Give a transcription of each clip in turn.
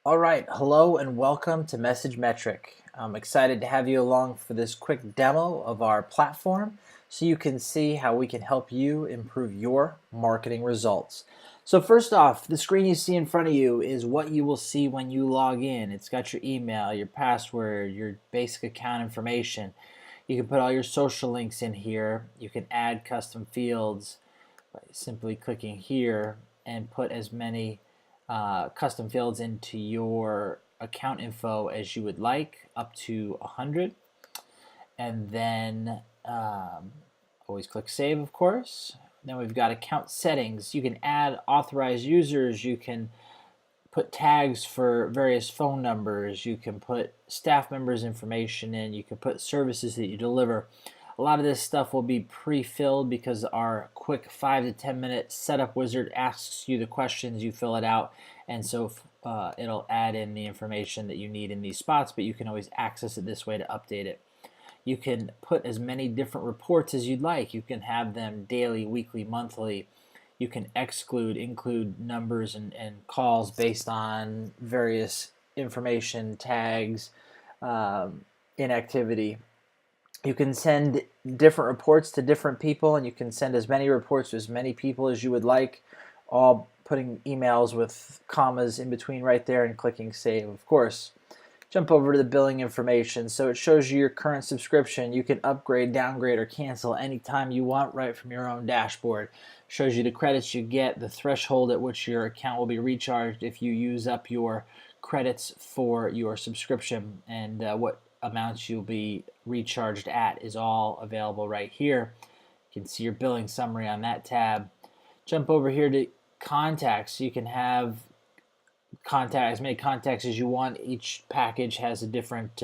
All right, hello and welcome to Message Metric. I'm excited to have you along for this quick demo of our platform so you can see how we can help you improve your marketing results. So first off, the screen you see in front of you is what you will see when you log in. It's got your email, your password, your basic account information. You can put all your social links in here. You can add custom fields by simply clicking here and put as many custom fields into your account info as you would like, up to 100. And then always click save, of course. Then we've got account settings. You can add authorized users. You can put tags for various phone numbers. You can put staff members' information in. You can put services that you deliver. A lot of this stuff will be pre-filled because our quick 5 to 10 minute setup wizard asks you the questions, you fill it out, and so it'll add in the information that you need in these spots, but you can always access it this way to update it. You can put as many different reports as you'd like. You can have them daily, weekly, monthly. You can include numbers and calls based on various information, tags, inactivity. You can send different reports to different people, and you can send as many reports to as many people as you would like, all putting emails with commas in between right there and clicking save, of course. Jump over to the billing information. So it shows you your current subscription. You can upgrade, downgrade, or cancel anytime you want right from your own dashboard. Shows you the credits you get, the threshold at which your account will be recharged if you use up your credits for your subscription, and what amounts you'll be recharged at is all available right here. You can see your billing summary on that tab. Jump over here to contacts. You can have as many contacts as you want. Each package has a different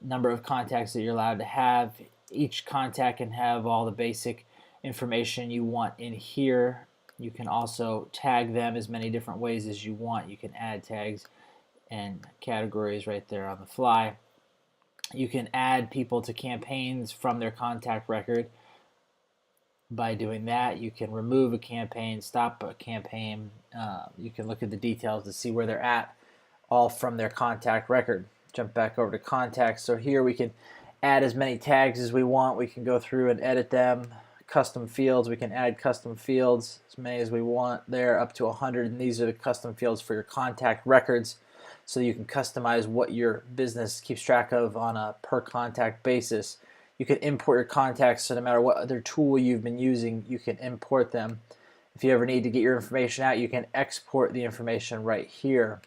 number of contacts that you're allowed to have. Each contact can have all the basic information you want in here. You can also tag them as many different ways as you want. You can add tags and categories right there on the fly. You can add people to campaigns from their contact record. By doing that, you can remove a campaign, stop a campaign. You can look at the details to see where they're at, all from their contact record. Jump back over to contacts. So here we can add as many tags as we want. We can go through and edit them. Custom fields, we can add custom fields as many as we want there, up to 100. And these are the custom fields for your contact records, so you can customize what your business keeps track of on a per contact basis. You can import your contacts, so no matter what other tool you've been using, you can import them. If you ever need to get your information out, you can export the information right here.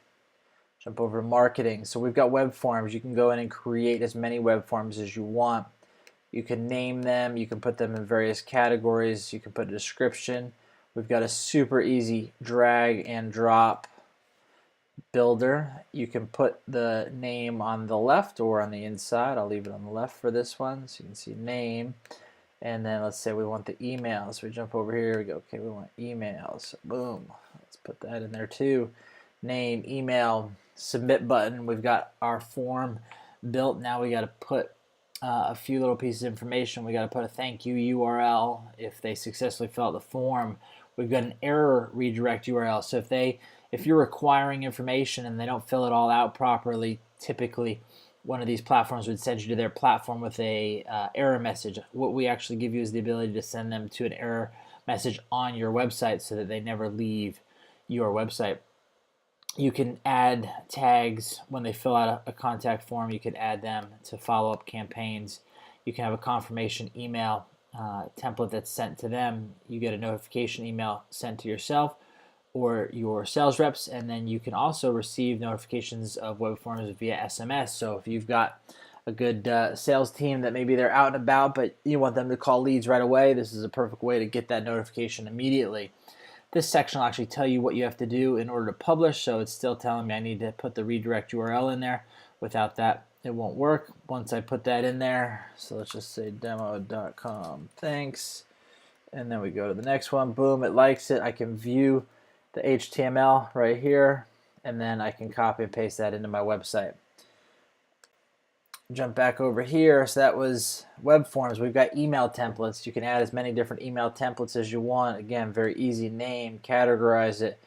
Jump over to marketing. So we've got web forms. You can go in and create as many web forms as you want. You can name them. You can put them in various categories. You can put a description. We've got a super easy drag and drop builder. You can put the name on the left or on the inside. I'll leave it on the left for this one, so you can see name. And then let's say we want the emails. So we jump over here, we go, okay, we want emails. So boom, let's put that in there too. Name, email, submit button. We've got our form built. Now we got to put a few little pieces of information. We got to put a thank you URL if they successfully fill out the form. We've got an error redirect URL. So if you're requiring information and they don't fill it all out properly, typically one of these platforms would send you to their platform with a error message. What we actually give you is the ability to send them to an error message on your website so that they never leave your website. You can add tags when they fill out a contact form. You can add them to follow-up campaigns. You can have a confirmation email template that's sent to them. You get a notification email sent to yourself or your sales reps, and then you can also receive notifications of web forms via SMS. So if you've got a good sales team that maybe they're out and about, but you want them to call leads right away, this is a perfect way to get that notification immediately. This section will actually tell you what you have to do in order to publish, so it's still telling me I need to put the redirect URL in there. Without that, it won't work. Once I put that in there, so let's just say demo.com, thanks, and then we go to the next one, boom, it likes it. I can view the HTML right here, and then I can copy and paste that into my website. Jump back over here. So that was web forms. We've got email templates. You can add as many different email templates as you want. Again, very easy. Name, categorize it,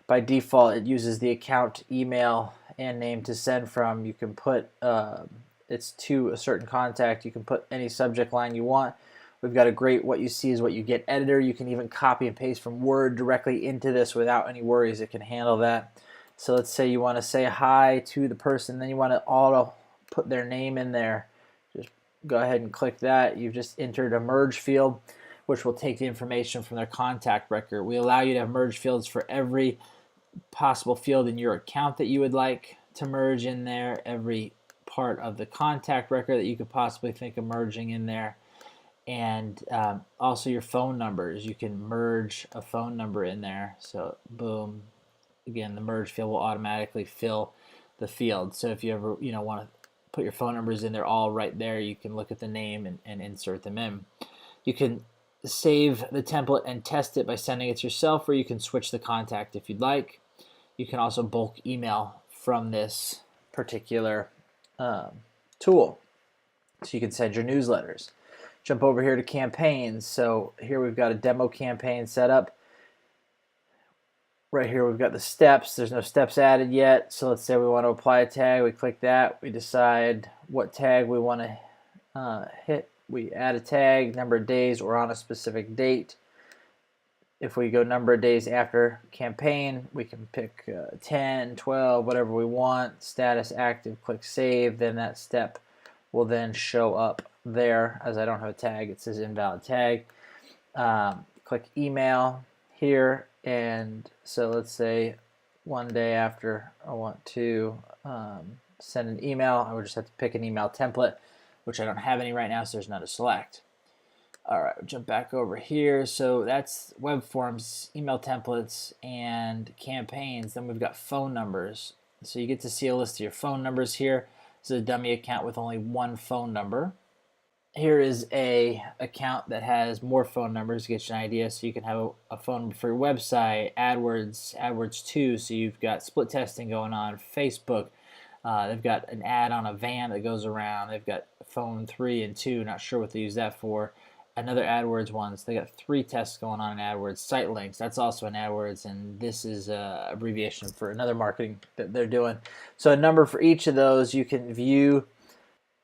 by default it uses the account email and name to send from. You can put it's to a certain contact. You can put any subject line you want. We've got a great what you see is what you get editor. You can even copy and paste from Word directly into this without any worries. It can handle that. So let's say you want to say hi to the person, then you want to auto put their name in there. Just go ahead and click that. You've just entered a merge field, which will take the information from their contact record. We allow you to have merge fields for every possible field in your account that you would like to merge in there, every part of the contact record that you could possibly think of merging in there, and also your phone numbers. You can merge a phone number in there. So boom, again, the merge field will automatically fill the field. So if you ever want to put your phone numbers in, they're all right there. You can look at the name and insert them in. You can save the template and test it by sending it yourself, or you can switch the contact if you'd like. You can also bulk email from this particular tool. So you can send your newsletters. Jump over here to campaigns. So here we've got a demo campaign set up. Right here we've got the steps. There's no steps added yet. So let's say we want to apply a tag. We click that. We decide what tag we want to hit. We add a tag, number of days, or on a specific date. If we go number of days after campaign, we can pick 10, 12, whatever we want. Status active, click save. Then that step will then show up there. As I don't have a tag, it says invalid tag. Click email here, and so let's say one day after I want to send an email, I would just have to pick an email template, which I don't have any right now, so there's none to select. All right, we'll jump back over here. So that's web forms, email templates, and campaigns. Then we've got phone numbers. So you get to see a list of your phone numbers here. This is a dummy account with only one phone number. Here is a account that has more phone numbers to get you an idea. So you can have a phone number for your website, AdWords, AdWords 2. So you've got split testing going on, Facebook. They've got an ad on a van that goes around. They've got phone 3 and 2. Not sure what they use that for. Another AdWords one. So they got 3 tests going on in AdWords. Site links, that's also in AdWords, and this is an abbreviation for another marketing that they're doing. So a number for each of those you can view.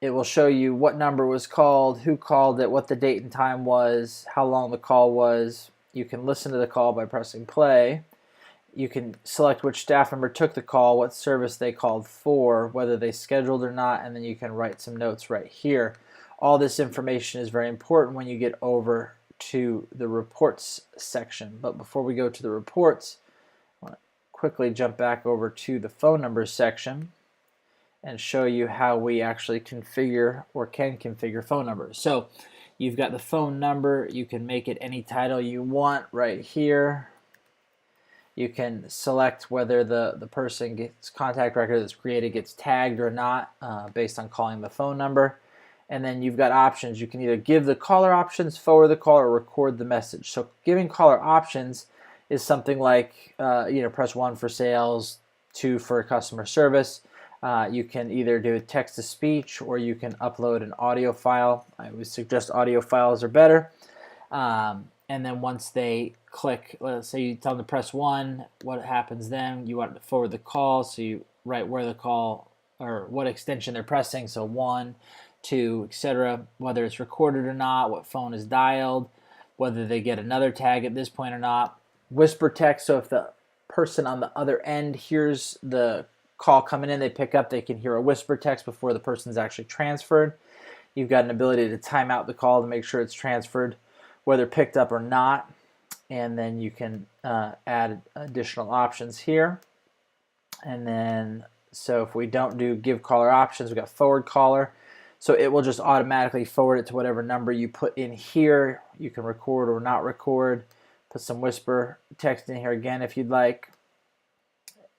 It will show you what number was called, who called it, what the date and time was, how long the call was. You can listen to the call by pressing play. You can select which staff member took the call, what service they called for, whether they scheduled or not, and then you can write some notes right here. All this information is very important when you get over to the reports section. But before we go to the reports, I want to quickly jump back over to the phone numbers section and show you how we actually configure or can configure phone numbers. So you've got the phone number. You can make it any title you want right here. You can select whether the person gets contact record that's created gets tagged or not based on calling the phone number. And then you've got options. You can either give the caller options, forward the call, or record the message. So giving caller options is something like press 1 for sales, 2 for customer service. You can either do text to speech, or you can upload an audio file. I would suggest audio files are better. And then once they click, let's say you tell them to press 1, what happens then? You want to forward the call, so you write where the call or what extension they're pressing. So 1, 2, etc. Whether it's recorded or not, what phone is dialed, whether they get another tag at this point or not. Whisper text, so if the person on the other end hears the call coming in, they pick up, they can hear a whisper text before the person's actually transferred. You've got an ability to time out the call to make sure it's transferred, whether picked up or not. And then you can add additional options here. And then, so if we don't do give caller options, we've got forward caller. So it will just automatically forward it to whatever number you put in here. You can record or not record. Put some whisper text in here again if you'd like.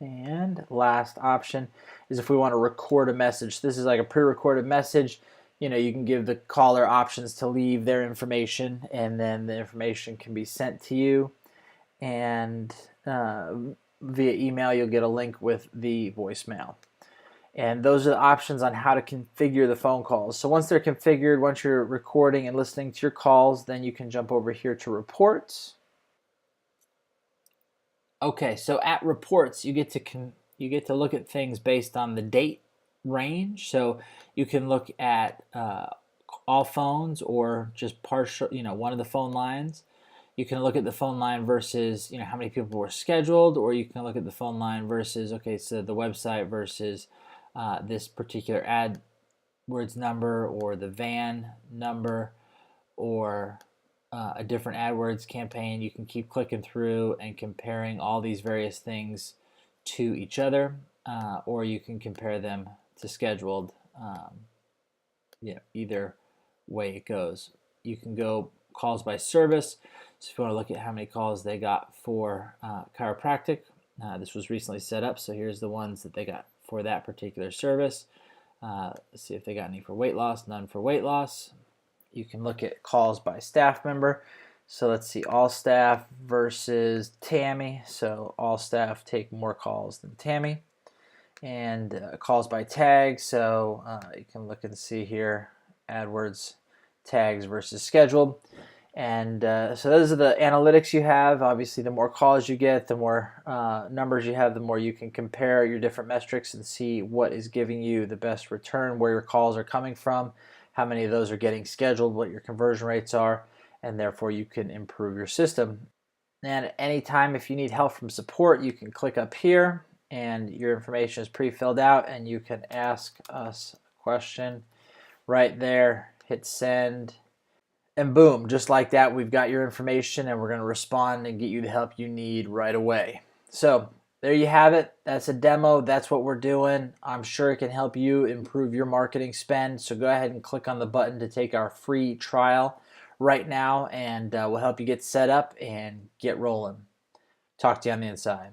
And last option is if we want to record a message. This is like a pre-recorded message. You can give the caller options to leave their information, and then the information can be sent to you. And via email, you'll get a link with the voicemail. And those are the options on how to configure the phone calls. So once they're configured, once you're recording and listening to your calls, then you can jump over here to reports. Okay, so at reports, you get to look at things based on the date range. So you can look at all phones or just partial, one of the phone lines. You can look at the phone line versus, how many people were scheduled, or you can look at the phone line versus, okay, so the website versus this particular AdWords number or the van number or a different AdWords campaign. You can keep clicking through and comparing all these various things to each other, or you can compare them to scheduled. Either way it goes. You can go calls by service. So if you want to look at how many calls they got for chiropractic, this was recently set up. So here's the ones that they got for that particular service. Let's see if they got any for weight loss. None for weight loss. You can look at calls by staff member. So let's see, all staff versus Tammy. So all staff take more calls than Tammy. And calls by tag. So you can look and see here, AdWords tags versus scheduled. And so those are the analytics you have. Obviously, the more calls you get, the more numbers you have, the more you can compare your different metrics and see what is giving you the best return, where your calls are coming from, how many of those are getting scheduled, what your conversion rates are, and therefore you can improve your system. And at any time, if you need help from support, you can click up here and your information is pre-filled out and you can ask us a question right there, hit send, and boom, just like that, we've got your information and we're going to respond and get you the help you need right away. So there you have it. That's a demo. That's what we're doing. I'm sure it can help you improve your marketing spend. So go ahead and click on the button to take our free trial right now, and we'll help you get set up and get rolling. Talk to you on the inside.